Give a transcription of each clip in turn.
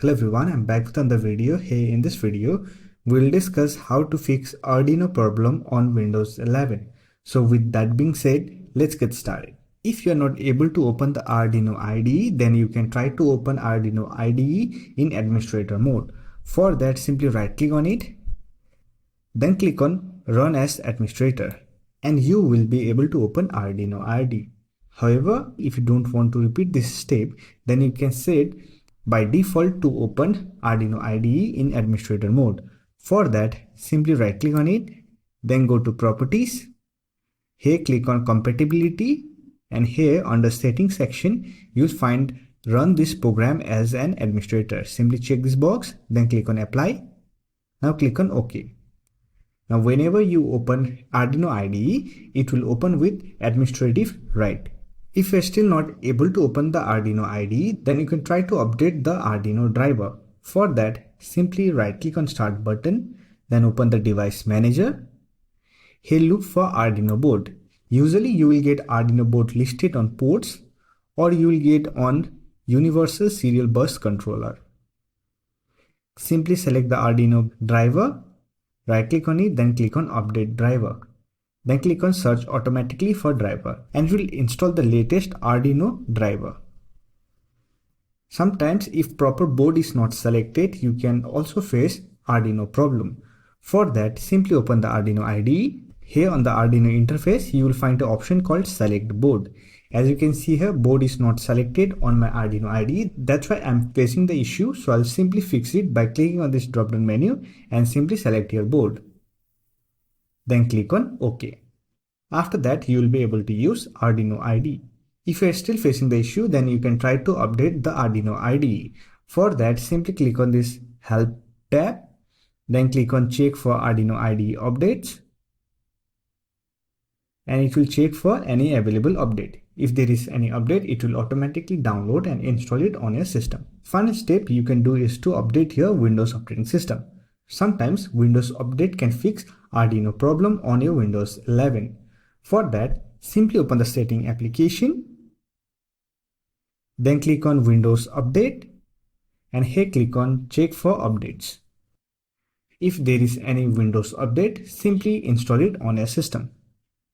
Hello everyone, I'm back with another video. Hey, in this video, we'll discuss how to fix Arduino problem on Windows 11. So with that being said, let's get started. If you're not able to open the Arduino IDE, then you can try to open Arduino IDE in administrator mode. For that, simply right click on it, then click on Run as Administrator, and you will be able to open Arduino IDE. However, if you don't want to repeat this step, then you can set by default to open Arduino IDE in administrator mode. For that, simply right click on it, then go to Properties. Here click on Compatibility, and here under Settings section, you'll find Run this program as an administrator. Simply check this box, then click on Apply. Now click on OK. Now whenever you open Arduino IDE, it will open with administrative right. If you are still not able to open the Arduino IDE, then you can try to update the Arduino driver. For that, simply right click on Start button, then open the Device Manager. Here look for Arduino board. Usually you will get Arduino board listed on ports, or you will get on Universal Serial Bus Controller. Simply select the Arduino driver, right click on it, then click on Update Driver. Then click on Search automatically for driver, and it will install the latest Arduino driver. Sometimes if proper board is not selected, you can also face Arduino problem. For that, simply open the Arduino IDE. Here on the Arduino interface, you will find an option called Select Board. As you can see here, board is not selected on my Arduino IDE. That's why I'm facing the issue. So I'll simply fix it by clicking on this drop down menu and simply select your board. Then click on OK. After that, you will be able to use Arduino IDE. If you are still facing the issue, then you can try to update the Arduino IDE. For that, simply click on this Help tab, then click on Check for Arduino IDE updates, and it will check for any available update. If there is any update, it will automatically download and install it on your system. Final step you can do is to update your Windows operating system. Sometimes Windows Update can fix Arduino problem on your Windows 11. For that, simply open the setting application, then click on Windows Update, and here click on Check for Updates. If there is any Windows update, simply install it on your system.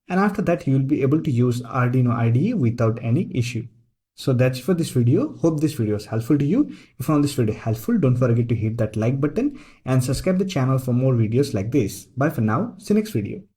And after that, you will be able to use Arduino IDE without any issue. So that's it for this video. Hope this video was helpful to you. If you found this video helpful, don't forget to hit that like button and subscribe the channel for more videos like this. Bye for now. See you next video.